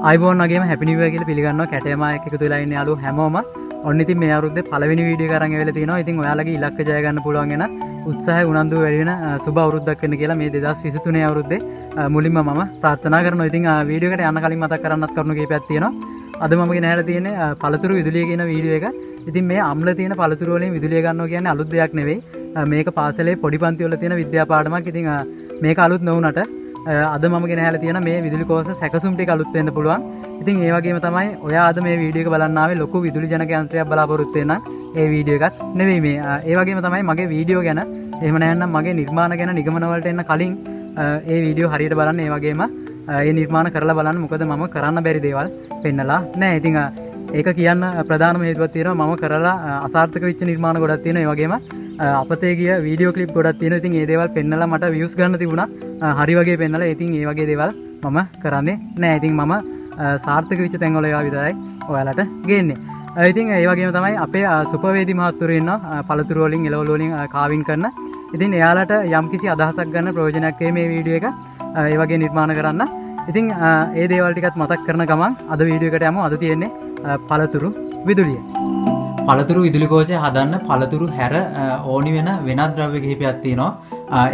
අයිබෝන් වගේම හැපි New year කියලා පිළිගන්නවා Ketayama එකතු වෙලා ඉන්න යාළුවෝ හැමෝම. ඔන්න ඉතින් මේ අවුරුද්දේ පළවෙනි වීඩියෝ එක අරන් ඇවිල්ලා තිනවා. ඉතින් ඔයාලගේ ඉලක්ක ජය ගන්න පුළුවන් වෙන උත්සාහය උනන්දුව වැඩි වෙන සුබ අවුරුද්දක් වෙන්න කියලා මේ 2023 අවුරුද්දේ මුලින්ම මම ප්‍රාර්ථනා කරනවා. ඉතින් වීඩියෝ එකට යන්න කලින් මතක් කරන්නත් කරුණු කීපයක් තියෙනවා. අද මම ගෙන හැරලා තියෙන්නේ පළතුරු විදුලිය කියන වීඩියෝ එක. ඉතින් මේ අම්ල තියෙන පළතුරු වලින් විදුලිය ගන්නවා කියන්නේ අලුත් දෙයක් නෙවෙයි. මේක පාසලේ පොඩි පන්ති වල තියෙන විද්‍යා පාඩමක්. ඉතින් මේක අලුත් නොවුනට අද මම ගෙන හැරලා තියෙන මේ විදුලි කෝෂ සැකසුම් ටික අලුත් වෙන්න පුළුවන්. ඉතින් ඒ වගේම තමයි ඔයා අද මේ වීඩියෝ එක බලන්න ආවේ ලොකු විදුලි ජනක යන්ත්‍රයක් බලාපොරොත්තු වෙන ඒ වීඩියෝ එකක් නෙවෙයි මේ. ඒ වගේම තමයි මගේ වීඩියෝ ගැන එහෙම නැත්නම් මගේ නිර්මාණ ගැන නිගමන වලට එන්න කලින් ඒ වීඩියෝ හරියට බලන්න. ඒ වගේම ඒ නිර්මාණ කරලා බලන්න. මොකද මම කරන්න බැරි දේවල් පෙන්නලා නැහැ. ඉතින් ඒක කියන්න ප්‍රධානම හේතුවක් තියෙනවා. මම කරලා අසාර්ථක වෙච්ච නිර්මාණ ගොඩක් තියෙනවා. ඒ වගේම අපතේ ගිය වීඩියෝ ක්ලිප් ගොඩක් තියෙනවා. ඉතින් ඒ දේවල් පෙන්නලා මට views ගන්න තිබුණා. හරි වගේ පෙන්නලා. ඉතින් ඒ වගේ දේවල් මම කරන්නේ නැහැ. ඉතින් මම සාර්ථක වෙච්ච තැන් වල ඒවා විතරයි ඔයාලට ගේන්නේ. ඉතින් ඒ වගේම තමයි අපේ සුපවේදී මහත්තුරු ඉන්නවා පළතුරු වලින් එළවලු වලින් කාවින් කරන. ඉතින් එයාලට යම්කිසි අදහසක් ගන්න ප්‍රයෝජනයක් වේ මේ වීඩියෝ එක. ඒ වගේ නිර්මාණ කරන්න. ඉතින් ඒ දේවල් ටිකත් මතක් කරන ගමන් අද වීඩියෝ එකට යමු. අද තියෙන්නේ පළතුරු විදුලිය. පළතුරු විදුලි කෝෂය හදන්න පළතුරු හැර ඕනි වෙන වෙනත් ද්‍රව්‍ය කිහිපයක් තියෙනවා.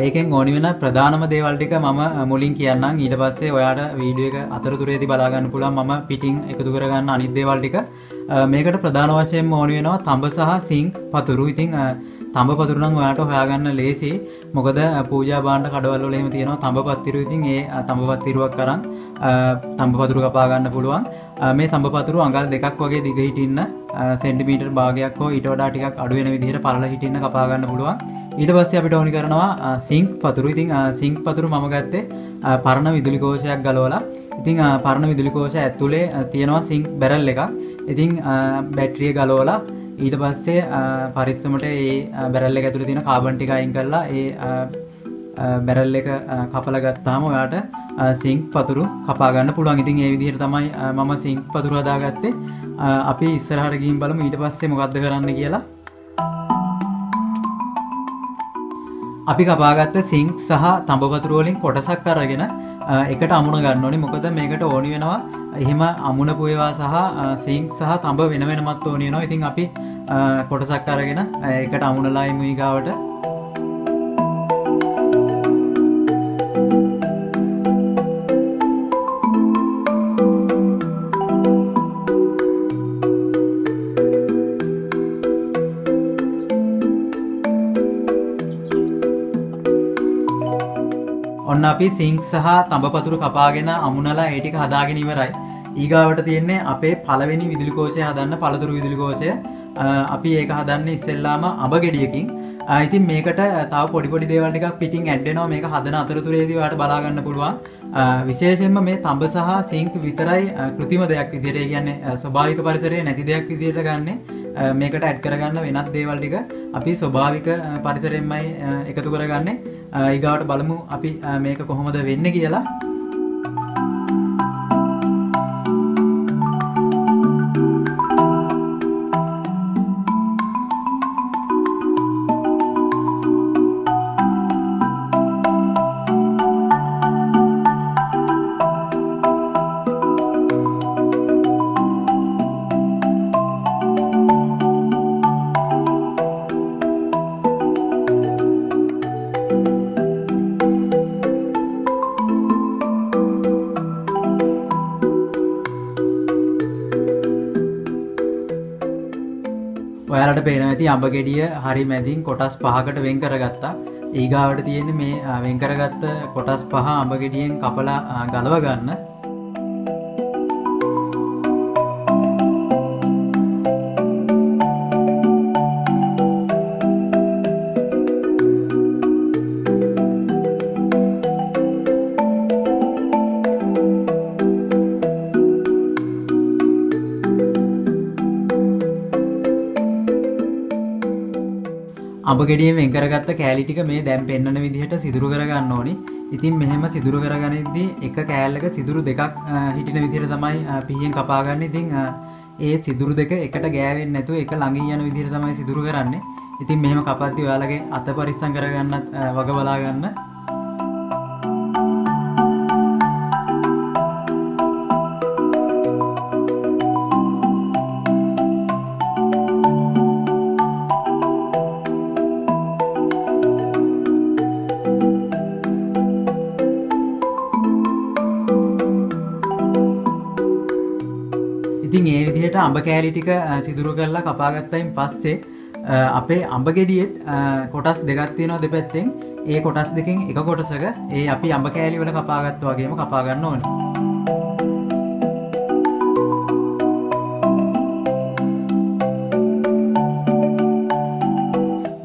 ඒකෙන් ඕනි වෙන ප්‍රධානම දේවල් ටික මම මුලින් කියන්නම්. ඊට පස්සේ ඔයාට වීඩියෝ එක අතරතුරේදී බලා ගන්න පුළුවන් මම පිටින් එකතු කරගන්න අනිත් දේවල් ටික. මේකට ප්‍රධාන වශයෙන්ම ඕනි වෙනවා තඹ සහ සිංක් පතුරු. ඉතින් තඹ පතුරු නම් ඔයාට හොයාගන්න ලේසි. මොකද පූජා භාණ්ඩ කඩවල වල එහෙම තියෙනවා තඹ පතිරු. ඉතින් ඒ තඹ පතිරුවක් අරන් තඹ පතුරු කපා ගන්න පුළුවන්. මේ තඹ පතුරු අඟල් දෙකක් වගේ දිග හිටින්න සෙන්ටිමීටර් භාගයක් හෝ ඊට වඩා ටිකක් අඩු වෙන විදිහට පළල හිටින්න කපා ගන්න පුළුවන්. ඊට පස්සේ අපිට ඕනි කරනවා සිංක් පතුරු. ඉතින් සිංක් පතුරු මම ගත්තේ පරණ විදුලි කෝෂයක් ගලවලා. ඉතින් පරණ විදුලි කෝෂය ඇතුලේ තියෙනවා සිංක් බැරල් එකක්. ඉතින් බැටරිය ගලවලා ඊට පස්සේ පරිස්සමට ඒ බැරල් එක ඇතුලේ තියෙන කාබන් ටික අයින් කරලා ඒ බැරල් එක කපලා ගත්තාම ඔයාට සිංක් පතුරු කපා ගන්න පුළුවන්. ඉතින් ඒ විදිහට තමයි මම සිංක් පතුරු හදාගත්තේ. අපි ඉස්සරහට ගිහින් බලමු ඊට පස්සේ මොකද්ද කරන්න කියලා. අපි කපාගත්ත සිංක් සහ තඹ පතුරු වලින් කොටසක් අරගෙන එකට අමුණ ගන්න ඕනේ. මොකද මේකට ඕනි වෙනවා එහෙම අමුණපු ඒවා සහ සිංක් සහ තඹ වෙන වෙනමත් ඕනි වෙනවා. ඉතින් අපි කොටසක් අරගෙන එකට අමුණලා ඉමු ඊගාවට. ඔන්න අපි සිංක් සහ තඹ පතුරු කපාගෙන අමුණලා ඒ ටික හදාගෙන ඉවරයි. ඊගාවට තියෙන්නේ අපේ පළවෙනි විදුලි කෝෂය හදන්න පළතුරු විදුලි කෝෂය. අපි ඒක හදන්නේ ඉස්සෙල්ලාම අඹ ගෙඩියකින්. ඉතින් මේකට තව පොඩි පොඩි දේවල් ටිකක් පිටින් ඇඩ් වෙනවා. මේක හදන අතරතුරේදී ඔයාලට බලා ගන්න පුළුවන්. විශේෂයෙන්ම මේ තඹ සහ සිංක් විතරයි કૃතිම දෙයක් විදිහට, ඒ කියන්නේ ස්වභාවික පරිසරයේ නැති දෙයක් විදිහට ගන්නෙ. මේකට ඇඩ් කරගන්න වෙනත් දේවල් ටික අපි ස්වභාවික පරිසරයෙන්මයි එකතු කරගන්නේ. ඊගාවට බලමු අපි මේක කොහොමද වෙන්නේ කියලා. ඔයාලට පේනවා ඇති අඹ ගෙඩිය හරි මැදින් කොටස් 5කට වෙන් කරගත්තා. ඊගාවට තියෙන්නේ මේ වෙන් කරගත්ත කොටස් 5 අඹ ගෙඩියෙන් කපලා ගලව ගන්න. අඹ ගෙඩියෙන් වෙන් කරගත්ත කෑලි ටික මේ දැන් පෙන්නන විදිහට සිදුරු කරගන්න ඕනි. ඉතින් මෙහෙම සිදුරු කරගනිද්දී එක කෑල්ලක සිදුරු දෙකක් හිටින විදිහට තමයි පිහියෙන් කපා ගන්න. ඉතින් ඒ සිදුරු දෙක එකට ගෑවෙන්නේ නැතුව එක ළඟින් යන විදිහට තමයි සිදුරු කරන්නේ. ඉතින් මෙහෙම කපද්දී ඔයාලගේ අත පරිස්සම් කරගන්නත් වග බලා ගන්න. විදිහට අඹ කෑලි ටික සිදුරු කරලා කපා ගත්තයින් පස්සේ අපේ අඹ ගෙඩියෙත් කොටස් දෙකක් තියෙනවා දෙපැත්තෙන්. ඒ කොටස් දෙකෙන් එක කොටසක ඒ අපි අඹ කෑලි වල කපා ගත්තා වගේම කපා ගන්න ඕනේ.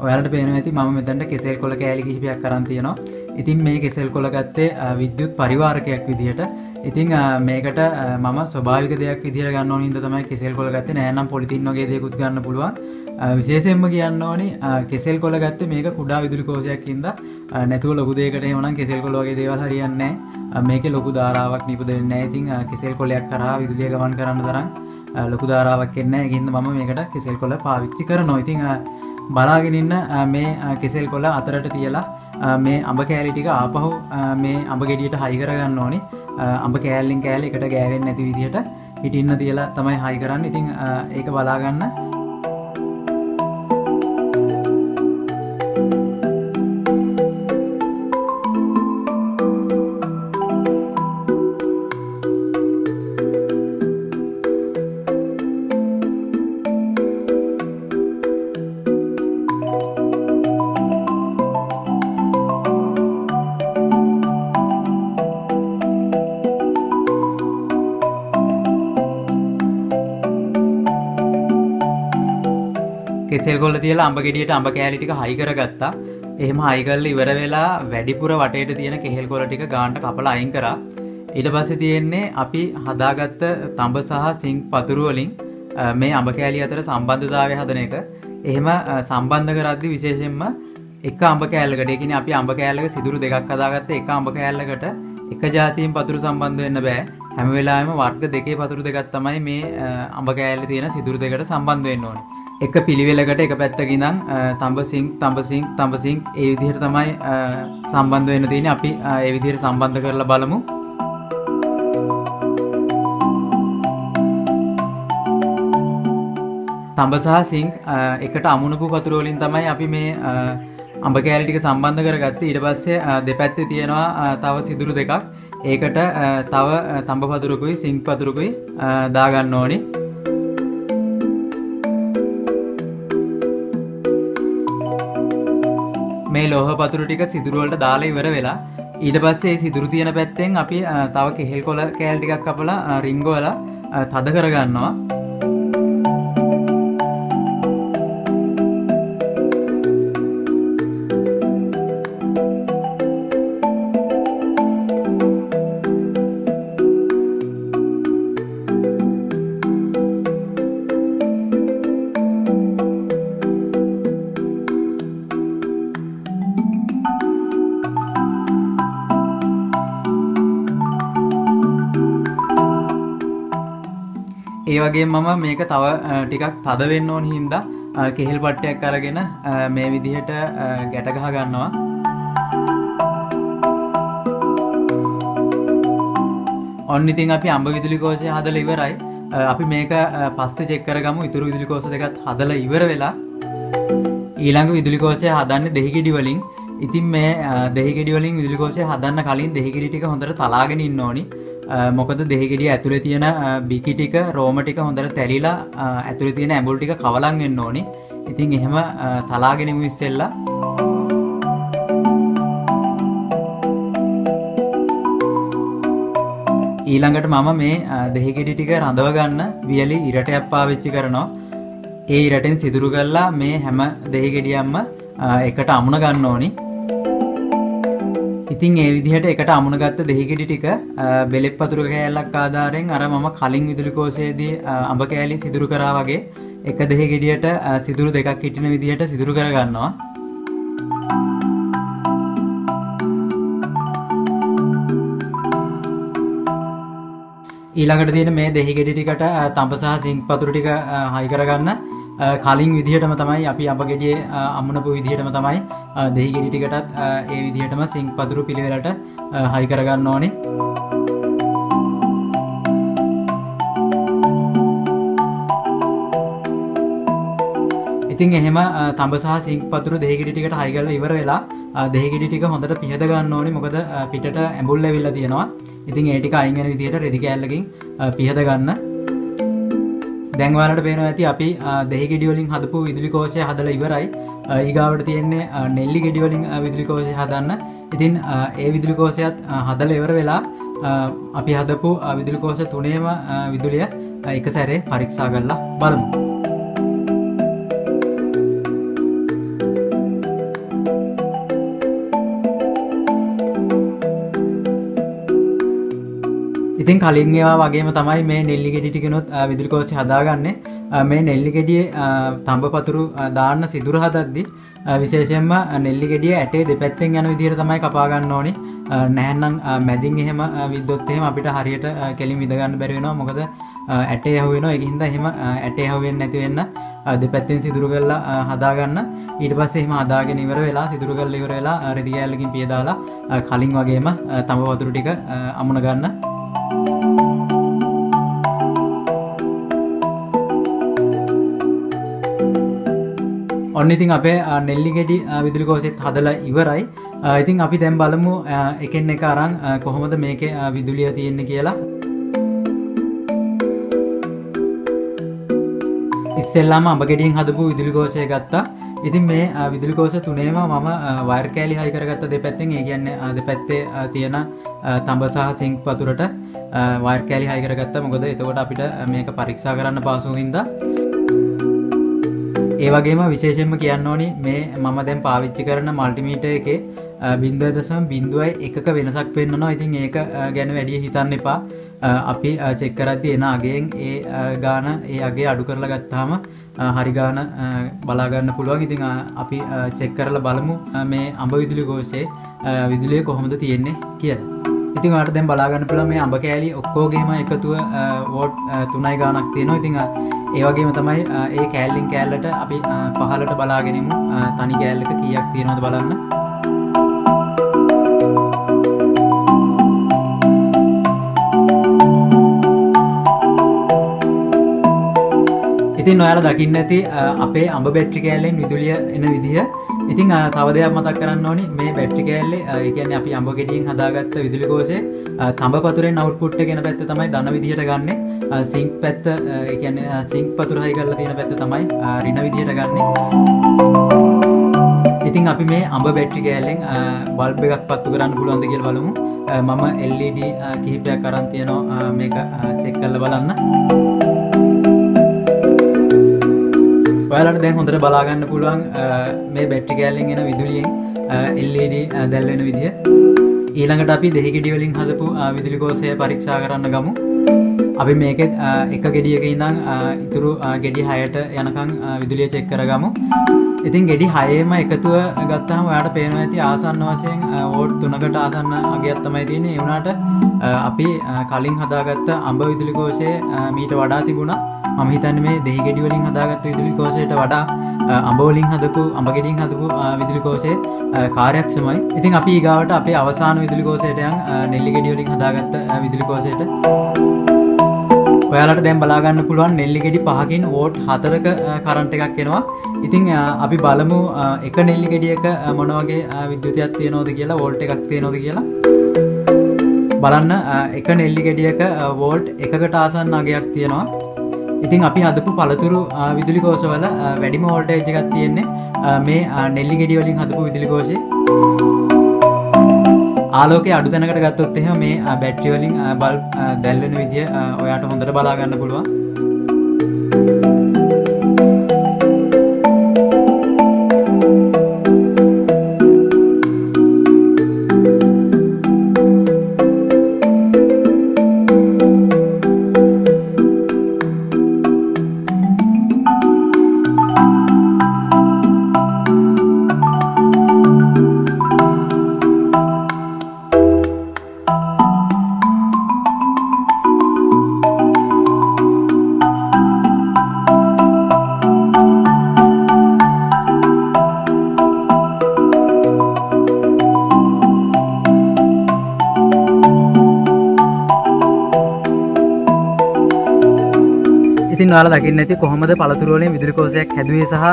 ඔයාලට පේනවා ඇති මම මෙතනට කෙසෙල් කොළ කෑලි කිහිපයක් අරන් තියෙනවා. ඉතින් මේ කෙසෙල් කොළ ගත්තේ විද්‍යුත් පරිවාරකයක් විදිහට. ඉතින් මේකට මම ස්වභාවික දෙයක් විදිහට ගන්න ඕන හින්දා තමයි කෙසෙල් කොළ ගත්තේ. නැත්නම් පොලිතින් වගේ දෙයක්ත් ගන්න පුළුවන්. විශේෂයෙන්ම කියන්න ඕනේ කෙසෙල් කොළ ගත්තේ මේක කුඩා විදුලි කෝෂයක් හින්දා නැතුව ලොකු දෙයකට එහෙමනම් කෙසෙල් කොළ වගේ දේවල් හරියන්නේ නැහැ. මේකේ ලොකු ධාරාවක් නිපදෙන්නේ නැහැ. ඉතින් කෙසෙල් කොළයක් කරා විදුලිය ගමන් කරන්න තරම් ලොකු ධාරාවක් එන්නේ නැහැ. ඒකින්ද මම මේකට කෙසෙල් කොළ පාවිච්චි කරනවා. ඉතින් බලාගෙන ඉන්න මේ කෙසෙල් කොළ අතරට තියලා මේ අඹ කෑලි ටික ආපහු මේ අඹ ගෙඩියට හයි කරගන්න ඕනේ. අඹ කෑල්ලෙන් කෑල්ල එකට ගෑවෙන්නේ නැති විදිහට හිටින්න තියලා තමයි හයි කරන්නේ. ඉතින් ඒක බලා ගන්න. කෙසෙල් කොළ තියලා අඹ ගෙඩියට අඹ කෑලි ටික හයි කරගත්තා. එහෙම හයි කරලා ඉවර වෙලා වැඩිපුර වටේට තියෙන කෙහෙල් කොළ ටික ගානට කපලා අයින් කරා. ඊට පස්සේ තියෙන්නේ අපි හදාගත්ත තඹ සහ සිංක් පතුරු වලින් මේ අඹ කෑලි අතර සම්බන්ධතාවය හදන එක. එහෙම සම්බන්ධ කරද්දී විශේෂයෙන්ම එක අඹ කෑල්ලකට, ඒ කියන්නේ අපි අඹ කෑල්ලක සිදුරු දෙකක් හදාගත්ත එක අඹ කෑල්ලකට එක જાතියෙන් පතුරු සම්බන්ධ වෙන්න බෑ. හැම වෙලාවෙම වර්ග දෙකේ පතුරු දෙකක් තමයි මේ අඹ කෑල්ලේ තියෙන සිදුරු දෙකට සම්බන්ධ වෙන්න ඕනේ. එක පිළිවෙලකට එක පැත්තක ඉඳන් තඹ සිංක් ඒ විදිහට තමයි සම්බන්ධ වෙන්න තියෙන්නේ. අපි ඒ විදිහට සම්බන්ධ කරලා බලමු. තඹ සහ සිංක් එකට අමුණපු පතුරු වලින් තමයි අපි මේ අඹ කෑලි ටික සම්බන්ධ කරගත්තේ. ඊට පස්සේ දෙපැත්තේ තියෙනවා තව සිදුරු දෙකක්. ඒකට තව තඹ පතුරුකුයි සිංක් පතුරුකුයි දාගන්න ඕනේ. මේ ලෝහ පතුරු ටික සිදුරු වලට දාලා ඉවර වෙලා ඊට පස්සේ සිදුරු තියෙන පැත්තෙන් අපි තව කෙහෙල් කොළ කෑලි ටිකක් කපලා රිංගවලා තද කරගන්නවා. ඒ වගේම මම මේක තව ටිකක් තද වෙන්න ඕන හින්දා කෙහෙල් පට්ටයක් අරගෙන මේ විදිහට ගැට ගහ ගන්නවා. ඔන්න ඉතින් අපි අඹ විදුලි කෝෂය හදලා ඉවරයි. අපි මේක පස්සේ චෙක් කරගමු. ඊතුරු විදුලි කෝෂ දෙකත් හදලා ඉවර වෙලා ඊළඟ විදුලි කෝෂය හදන්නේ දෙහි ගෙඩි වලින්. ඉතින් මේ දෙහි ගෙඩි වලින් විදුලි කෝෂය හදන්න කලින් දෙහි ගෙඩි ටික හොඳට තලාගෙන ඉන්න ඕනි. මොකද දෙහි ගෙඩිය ඇතුලේ තියෙන බිකි ටික රෝම ටික හොඳට තැලිලා ඇතුලේ තියෙන ඇඹුල් ටික කවලම් වෙන්න ඕනි. ඉතින් එහෙම තලාගෙන ඉමු ඉස්සෙල්ලා. ඊළඟට මම මේ දෙහි ගෙඩි ටික රඳව ගන්න වියලි ඉරටයක් පාවිච්චි කරනවා. ඒ ඉරටෙන් සිදුරු කරලා මේ හැම දෙහි ගෙඩියක්ම එකට අමුණ ගන්න ඕනි. ඉතින් ඒ විදිහට එකට අමුණ ගත්ත දෙහි ගෙඩි ටික බෙලෙප් පතුරු කෑල්ලක් ආධාරයෙන් අර මම කලින් විදුලි කෝෂයේදී අඹ කෑලි සිදුරු කරා වගේ එක දෙහි ගෙඩියට සිදුරු දෙකක් හිටින විදිහට සිදුරු කර ගන්නවා. ඊළඟට තියෙන මේ දෙහි ගෙඩි ටිකට තඹ සහ සිංක් පතුරු ටික හයි කරගන්න කලින් විදිහටම තමයි අපි අඹ ගෙඩියේ අමුණපු විදිහටම තමයි දෙහි ගෙඩි ටිකටත් ඒ විදිහටම සිංක් පතුරු පිළිවෙලට හයි කරගන්න ඕනේ. ඉතින් එහෙම තඹ සහ සිංක් පතුරු දෙහි ගෙඩි ටිකට හයි කරලා ඉවර වෙලා දෙහි ගෙඩි ටික හොඳට පිහද ගන්න ඕනේ. මොකද පිටට ඇඹුල් ඇවිල්ලා තියෙනවා. ඉතින් ඒ ටික අයින් වෙන විදිහට රෙදි කෑල්ලකින් පිහද ගන්න. දැන් ඔයාලට පේනවා ඇති අපි දෙහි ගෙඩි වලින් හදපු විදුලි කෝෂය හදලා ඉවරයි. ඊගාවට තියෙන්නේ නෙල්ලි ගෙඩි වලින් විදුලි කෝෂය හදන්න. ඉතින් ඒ විදුලි කෝෂයත් හදලා ඉවර වෙලා අපි හදපු විදුලි කෝෂ තුනේම විදුලිය එක සැරේ පරීක්ෂා කරලා බලමු. ඉතින් කලින් ඒවා වගේම තමයි මේ නෙල්ලි ගෙඩි ටිකනොත් විදුලි කෝෂය හදාගන්නේ. මේ නෙල්ලි ගෙඩියේ තඹ පතුරු දාන්න සිදුර හදද්දි විශේෂයෙන්ම නෙල්ලි ගෙඩිය ඇටේ දෙපැත්තෙන් යන විදිහට තමයි කපා ගන්න ඕනේ. නැහැනම් මැදින් එහෙම විද්දොත් එහෙම අපිට හරියට කෙලින් විද ගන්න බැරි වෙනවා. මොකද ඇටේ යහුව වෙනවා. ඒකින් හින්දා එහෙම ඇටේ යහුව වෙන්නේ නැති වෙන්න දෙපැත්තෙන් සිදුරු කරලා හදා ගන්න. ඊට පස්සේ එහෙම හදාගෙන ඉවර වෙලා සිදුරු කරලා ඉවර වෙලා රෙදි කෑල්ලකින් පිය දාලා කලින් වගේම තඹ පතුරු ටික අමුණ ගන්න. ඔන්න ඉතින් අපේ නෙල්ලි ගෙඩි විදුලි කෝෂෙත් හදලා ඉවරයි. ඉතින් අපි දැන් බලමු එකෙන් එක අරන් කොහොමද මේකේ විදුලිය තියෙන්නේ කියලා. ඉස්සෙල්ලාම අඹ ගෙඩියෙන් හදපු විදුලි කෝෂය ගත්තා. ඉතින් මේ විදුලි කෝෂ තුනේම මම වයර් කෑලි හයි කරගත්ත දෙපැත්තෙන්. ඒ කියන්නේ දෙපැත්තේ තියෙන තඹ සහ සිංක් වතුරට වයර් කෑලි හයි කරගත්තා. මොකද එතකොට අපිට මේක පරීක්ෂා කරන්න පහසු හින්දා. ඒ වගේම විශේෂයෙන්ම කියන්න ඕනි මේ මම දැන් පාවිච්චි කරන මල්ටිමීටර් එකේ 0.01ක වෙනසක් පෙන්නනවා. ඉතින් ඒක ගැන වැඩි හිතන්න එපා. අපි චෙක් කරද්දී එන අගයෙන් ඒ ගාන ඒ අගේ අඩු කරලා ගත්තාම හරි ගාන බලා ගන්න පුළුවන්. ඉතින් අපි චෙක් කරලා බලමු මේ අඹ විදුලි කෝෂයේ විදුලිය කොහොමද තියෙන්නේ කියලා. ඉතින් ඔයාලට දැන් බලා ගන්න පුළුවන් මේ අඹ කෑලි ඔක්කොගේම එකතුව වෝට් 3යි ගානක් තියෙනවා. ඉතින් ඒ වගේම තමයි ඒ කෑල්ලෙන් කෑල්ලට අපි පහලට බලාගෙන ඉමු තනි කෑල්ලක කීයක් තියෙනවද බලන්න. ඉතින් ඔයාලා දකින්න ඇති අපේ අඹ බැටරි කෑල්ලෙන් විදුලිය එන විදිය. ඉතින් තව දෙයක් මතක් කරන්න ඕනි මේ බැටරි කෑල්ලේ ඒ කියන්නේ අපි අඹ ගෙඩියෙන් හදාගත්ත විදුලි කෝෂයේ තඹ පතුරෙන් අවුට්පුට් එක එන පැත්ත තමයි ධන විදියට ගන්නෙ. සිංක් පැත්ත ඒ කියන්නේ සිංක් පතුර හයි කරලා තියෙන පැත්ත තමයි ඍණ විදියට ගන්නෙ. ඉතින් අපි මේ අඹ බැටරි කෑල්ලෙන් බල්බ් එකක් පත්තු කරන්න පුළුවන්ද කියලා බලමු. මම LED කිහිපයක් අරන් තියෙනවා මේක චෙක් කරලා බලන්න. ඔයාලට දැන් හොඳට බලා ගන්න පුළුවන් මේ බැටරි කෑල්ලෙන් එන විදුලියෙන් LED දැල් වෙන විදිය. ඊළඟට අපි දෙහි ගෙඩි වලින් හදපු විදුලි කෝෂය පරීක්ෂා කරන්න ගමු. අපි මේකේ එක ගෙඩියක ඉඳන් ඉතුරු ගෙඩි 6ට යනකම් විදුලිය චෙක් කරගමු. ඉතින් ගෙඩි 6ෙම එකතුව ගත්තාම ඔයාලට පේනවා ඇති ආසන්න වශයෙන් වෝල්ට් 3කට ආසන්න අගයක් තමයි තියෙන්නේ. ඒ වුණාට අපි කලින් හදාගත්ත අඹ විදුලි කෝෂයේ මීට වඩා තිබුණා. මම හිතන්නේ මේ දෙහි ගෙඩි වලින් හදාගත්ත විදුලි කෝෂයට වඩා අඹ වලින් හදපු අඹ ගෙඩියෙන් හදපු විදුලි කෝෂයේ කාර්යක්ෂමයි. ඉතින් අපි ඊගාවට අපේ අවසාන විදුලි කෝෂයට යන් නෙල්ලි ගෙඩි වලින් හදාගත්ත විදුලි කෝෂයට. ඔයාලට දැන් බලා ගන්න පුළුවන් නෙල්ලි ගෙඩි 5කින් වෝට් 4ක කරන්ට් එකක් එනවා. ඉතින් අපි බලමු එක නෙල්ලි ගෙඩියක මොන වගේ විද්‍යුතයක් තියෙනවද කියලා වෝල්ට් එකක් තියෙනවද කියලා. බලන්න එක නෙල්ලි ගෙඩියක වෝල්ට් 1කට ආසන්න අගයක් තියෙනවා. ඉතින් අපි හදපු පළතුරු විදුලි කෝෂවල වැඩිම වෝල්ටේජ් එකක් තියෙන්නේ මේ නෙල්ලි ගෙඩි වලින් හදපු විදුලි කෝෂේ. ආලෝකයේ අඩු තැනකට ගත්තොත් එහෙම මේ බැටරි වලින් බල්බ් දැල් වෙන විදිය ඔයාට හොඳට බලා ගන්න පුළුවන්. ඉතින් ඔයාලා දකින්න ඇති කොහොමද පළතුරු වලින් විදුලි කෝෂයක් හැදුවේ සහ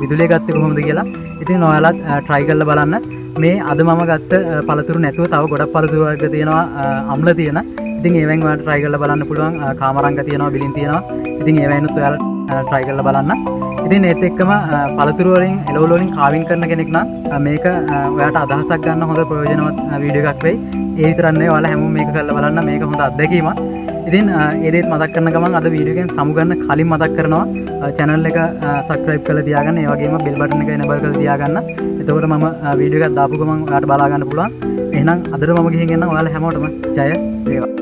විදුලිය ගත්තේ කොහොමද කියලා. ඉතින් ඔයාලත් try කරලා බලන්න. මේ අද මම ගත්ත පළතුරු නැතුව තව ගොඩක් පළතුරු වර්ග තියෙනවා අම්ල තියෙන. ඉතින් ඒවෙන් ඔයාලට try කරලා බලන්න පුළුවන්. කාමරංග තියෙනවා, බිලින් තියෙනවා. ඉතින් ඒවෙන්නුත් ඔයාලා try කරලා බලන්න. ඉතින් ඒත් එක්කම පළතුරු වලින් එළවලු වලින් කාවින් කරන කෙනෙක් නම් මේක ඔයාලට අදහසක් ගන්න හොඳ ප්‍රයෝජනවත් වීඩියෝ එකක් වෙයි. ඒ විතරක් නෙවෙයි ඔයාලා හැමෝම මේක කරලා බලන්න. මේක හොඳ අත්දැකීමක්. ඉතින් ඒ දේත් මතක් කරන ගමන් අද වීඩියෝ එකෙන් සමුගන්න කලින් මතක් කරනවා channel එක subscribe කරලා තියාගන්න. ඒ වගේම bell button එක enable කරලා තියාගන්න. එතකොට මම වීඩියෝ එකක් දාපු ගමන් ඔයාලට බලා ගන්න පුළුවන්. එහෙනම් අදට මම ගිහින් එන්නම්. ඔයාලා හැමෝටම ජය වේවා.